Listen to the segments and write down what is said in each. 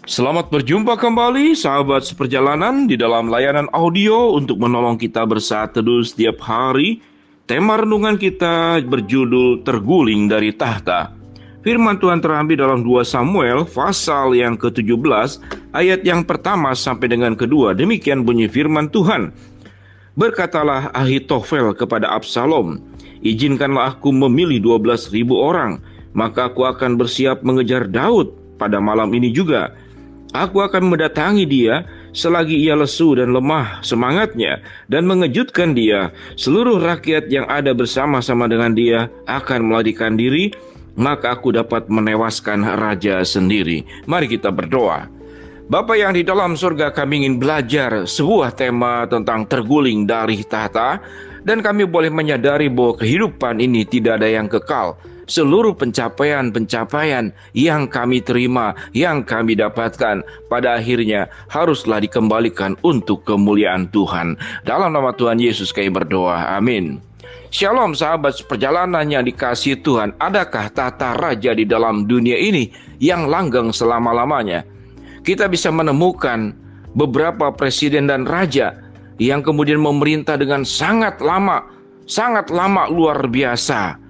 Selamat berjumpa kembali sahabat seperjalanan di dalam layanan audio untuk menolong kita bersatu teduh setiap hari. Tema renungan kita berjudul Terguling dari Tahta. Firman Tuhan terambil dalam 2 Samuel pasal yang ke-17 ayat yang pertama sampai dengan kedua. Demikian bunyi firman Tuhan. Berkatalah Ahitofel kepada Absalom, izinkanlah aku memilih 12.000 orang, maka aku akan bersiap mengejar Daud pada malam ini juga. Aku akan mendatangi dia selagi ia lesu dan lemah semangatnya dan mengejutkan dia. Seluruh rakyat yang ada bersama-sama dengan dia akan melarikan diri, maka aku dapat menewaskan raja sendiri. Mari kita berdoa. Bapa yang di dalam surga, kami ingin belajar sebuah tema tentang terguling dari tahta, dan kami boleh menyadari bahwa kehidupan ini tidak ada yang kekal. Seluruh pencapaian-pencapaian yang kami terima, yang kami dapatkan, pada akhirnya haruslah dikembalikan untuk kemuliaan Tuhan. Dalam nama Tuhan Yesus kami berdoa, amin. Shalom sahabat seperjalanan yang dikasihi Tuhan. Adakah tata raja di dalam dunia ini yang langgeng selama-lamanya? Kita bisa menemukan beberapa presiden dan raja yang kemudian memerintah dengan sangat lama luar biasa.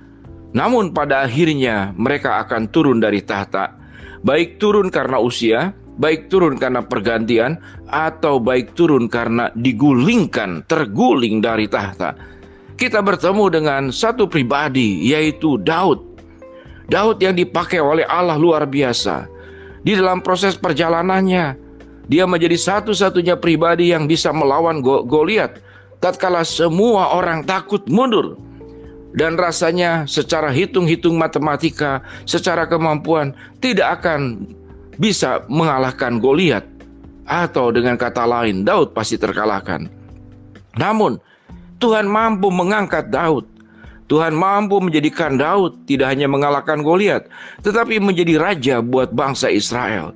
Namun pada akhirnya mereka akan turun dari tahta. Baik turun karena usia, baik turun karena pergantian, atau baik turun karena terguling dari tahta. Kita bertemu dengan satu pribadi, yaitu Daud. Daud yang dipakai oleh Allah luar biasa. Di dalam proses perjalanannya, dia menjadi satu-satunya pribadi yang bisa melawan Goliat tatkala semua orang takut mundur. Dan rasanya secara hitung-hitung matematika, secara kemampuan, tidak akan bisa mengalahkan Goliat. Atau dengan kata lain, Daud pasti terkalahkan. Namun, Tuhan mampu mengangkat Daud. Tuhan mampu menjadikan Daud tidak hanya mengalahkan Goliat, tetapi menjadi raja buat bangsa Israel.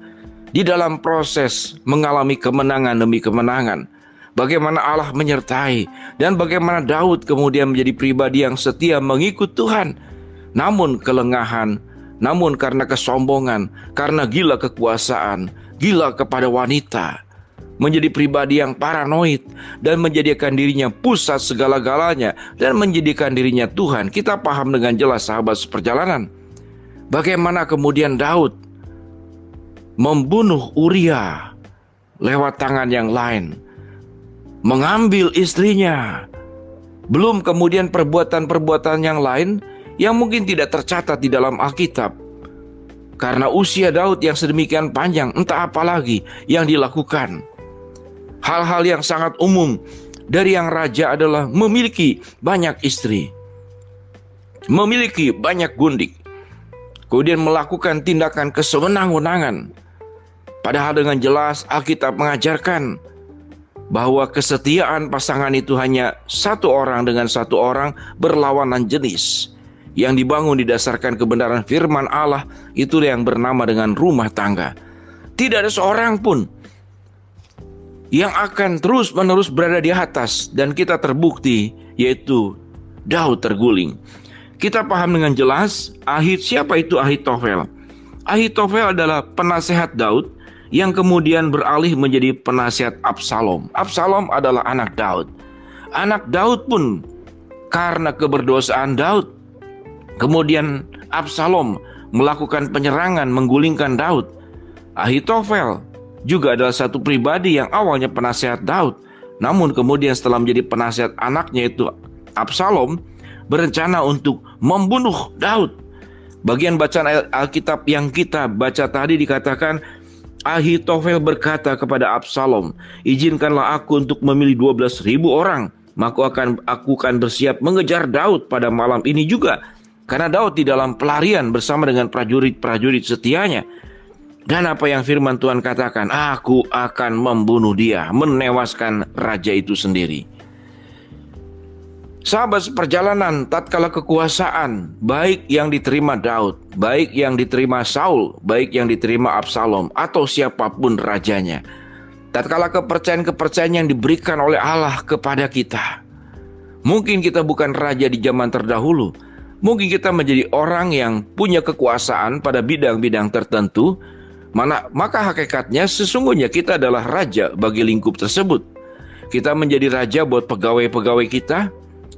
Di dalam proses mengalami kemenangan demi kemenangan, bagaimana Allah menyertai, dan bagaimana Daud kemudian menjadi pribadi yang setia mengikut Tuhan. Namun kelengahan, namun karena kesombongan, karena gila kekuasaan, gila kepada wanita, menjadi pribadi yang paranoid dan menjadikan dirinya pusat segala-galanya dan menjadikan dirinya Tuhan. Kita paham dengan jelas sahabat seperjalanan bagaimana kemudian Daud membunuh Uria lewat tangan yang lain, mengambil istrinya. Belum kemudian perbuatan-perbuatan yang lain yang mungkin tidak tercatat di dalam Alkitab. Karena usia Daud yang sedemikian panjang, entah apa lagi yang dilakukan. Hal-hal yang sangat umum dari yang raja adalah memiliki banyak istri, memiliki banyak gundik, kemudian melakukan tindakan kesewenang-wenangan. Padahal dengan jelas Alkitab mengajarkan bahwa kesetiaan pasangan itu hanya satu orang dengan satu orang berlawanan jenis, yang dibangun didasarkan kebenaran firman Allah, itulah yang bernama dengan rumah tangga. Tidak ada seorang pun yang akan terus-menerus berada di atas, dan kita terbukti yaitu Daud terguling. Kita paham dengan jelas siapa itu Ahitofel. Ahitofel adalah penasehat Daud yang kemudian beralih menjadi penasihat Absalom. Absalom adalah anak Daud. Anak Daud pun karena keberdosaan Daud, kemudian Absalom melakukan penyerangan menggulingkan Daud. Ahitofel juga adalah satu pribadi yang awalnya penasihat Daud, namun kemudian setelah menjadi penasihat anaknya itu Absalom, berencana untuk membunuh Daud. Bagian bacaan Alkitab yang kita baca tadi dikatakan, Ahitofel berkata kepada Absalom, izinkanlah aku untuk memilih 12.000 orang, maka aku akan bersiap mengejar Daud pada malam ini juga. Karena Daud di dalam pelarian bersama dengan prajurit-prajurit setianya. Dan apa yang firman Tuhan katakan, aku akan membunuh dia, menewaskan raja itu sendiri. Sahabat seperjalanan, tatkala kekuasaan, baik yang diterima Daud, baik yang diterima Saul, baik yang diterima Absalom, atau siapapun rajanya, tatkala kepercayaan-kepercayaan yang diberikan oleh Allah kepada kita, mungkin kita bukan raja di zaman terdahulu, mungkin kita menjadi orang yang punya kekuasaan pada bidang-bidang tertentu, Maka hakikatnya sesungguhnya kita adalah raja bagi lingkup tersebut. Kita menjadi raja buat pegawai-pegawai kita.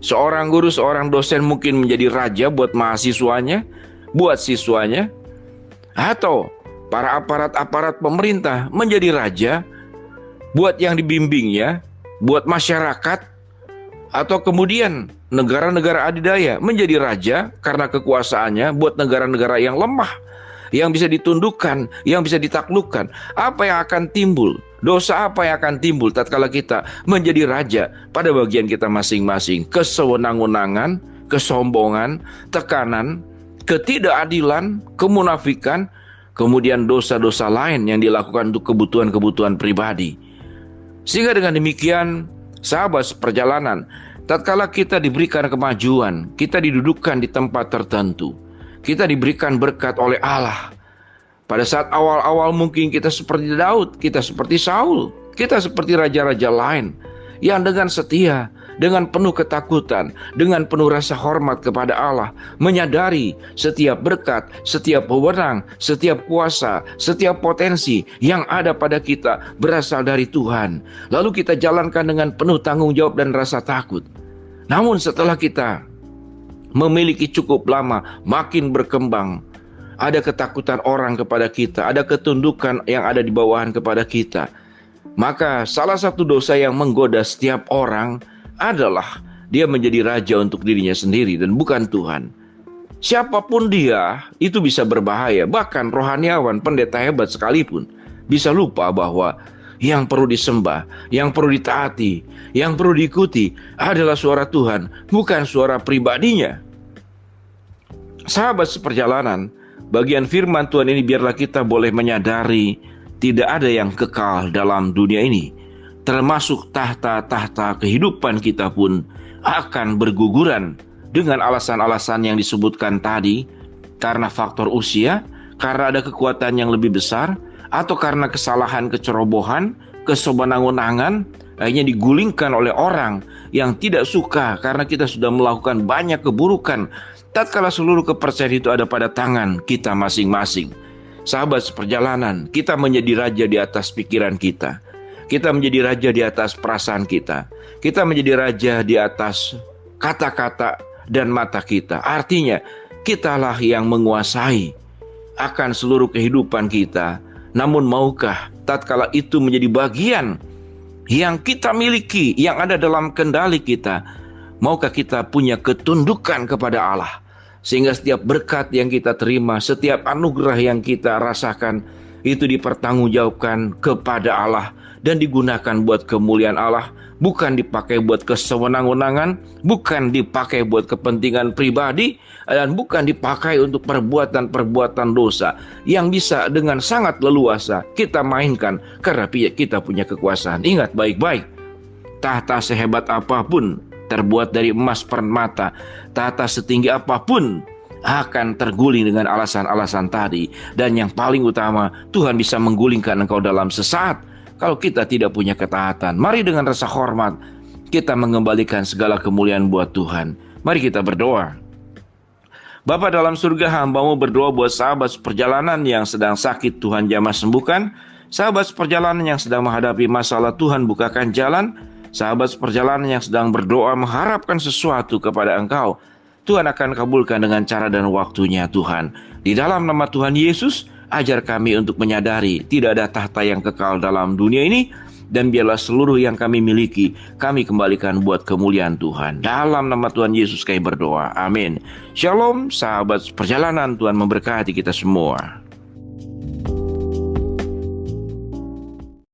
Seorang guru, seorang dosen mungkin menjadi raja buat mahasiswanya, buat siswanya. Atau para aparat-aparat pemerintah menjadi raja buat yang dibimbingnya, buat masyarakat. Atau kemudian negara-negara adidaya menjadi raja karena kekuasaannya buat negara-negara yang lemah, yang bisa ditundukkan, yang bisa ditaklukkan. Apa yang akan timbul? Dosa apa yang akan timbul tatkala kita menjadi raja pada bagian kita masing-masing? Kesewenang-wenangan, kesombongan, tekanan, ketidakadilan, kemunafikan, kemudian dosa-dosa lain yang dilakukan untuk kebutuhan-kebutuhan pribadi. Sehingga dengan demikian, sahabat seperjalanan, tatkala kita diberikan kemajuan, kita didudukkan di tempat tertentu, kita diberikan berkat oleh Allah. Pada saat awal-awal mungkin kita seperti Daud, kita seperti Saul, kita seperti raja-raja lain yang dengan setia, dengan penuh ketakutan, dengan penuh rasa hormat kepada Allah, menyadari setiap berkat, setiap wewenang, setiap kuasa, setiap potensi yang ada pada kita berasal dari Tuhan. Lalu kita jalankan dengan penuh tanggung jawab dan rasa takut. Namun setelah kita memiliki cukup lama, makin berkembang, ada ketakutan orang kepada kita, ada ketundukan yang ada di bawahan kepada kita. Maka salah satu dosa yang menggoda setiap orang adalah dia menjadi raja untuk dirinya sendiri dan bukan Tuhan. Siapapun dia, itu bisa berbahaya. Bahkan rohaniawan, pendeta hebat sekalipun bisa lupa bahwa yang perlu disembah, yang perlu ditaati, yang perlu diikuti adalah suara Tuhan, bukan suara pribadinya. Sahabat seperjalanan, bagian firman Tuhan ini biarlah kita boleh menyadari tidak ada yang kekal dalam dunia ini. Termasuk tahta-tahta kehidupan kita pun akan berguguran dengan alasan-alasan yang disebutkan tadi. Karena faktor usia, karena ada kekuatan yang lebih besar, atau karena kesalahan, kecerobohan, kesewenang-wenangan, akhirnya digulingkan oleh orang yang tidak suka karena kita sudah melakukan banyak keburukan. Tatkala seluruh kepercayaan itu ada pada tangan kita masing-masing. Sahabat seperjalanan, kita menjadi raja di atas pikiran kita. Kita menjadi raja di atas perasaan kita. Kita menjadi raja di atas kata-kata dan mata kita. Artinya, kitalah yang menguasai akan seluruh kehidupan kita. Namun maukah tatkala itu menjadi bagian yang kita miliki, yang ada dalam kendali kita, maukah kita punya ketundukan kepada Allah? Sehingga setiap berkat yang kita terima, setiap anugerah yang kita rasakan, itu dipertanggungjawabkan kepada Allah dan digunakan buat kemuliaan Allah, bukan dipakai buat kesewenang-wenangan, bukan dipakai buat kepentingan pribadi, dan bukan dipakai untuk perbuatan-perbuatan dosa yang bisa dengan sangat leluasa kita mainkan karena kita punya kekuasaan. Ingat baik-baik, tahta sehebat apapun, terbuat dari emas permata, tahta setinggi apapun akan terguling dengan alasan-alasan tadi. Dan yang paling utama, Tuhan bisa menggulingkan engkau dalam sesaat kalau kita tidak punya ketaatan. Mari dengan rasa hormat kita mengembalikan segala kemuliaan buat Tuhan. Mari kita berdoa. Bapa dalam surga, hamba-Mu berdoa buat sahabat seperjalanan yang sedang sakit, Tuhan jamah sembuhkan. Sahabat seperjalanan yang sedang menghadapi masalah, Tuhan bukakan jalan. Sahabat seperjalanan yang sedang berdoa mengharapkan sesuatu kepada Engkau, Tuhan akan kabulkan dengan cara dan waktunya Tuhan. Di dalam nama Tuhan Yesus, ajar kami untuk menyadari tidak ada tahta yang kekal dalam dunia ini, dan biarlah seluruh yang kami miliki kami kembalikan buat kemuliaan Tuhan. Dalam nama Tuhan Yesus kami berdoa. Amin. Shalom sahabat perjalanan, Tuhan memberkati kita semua.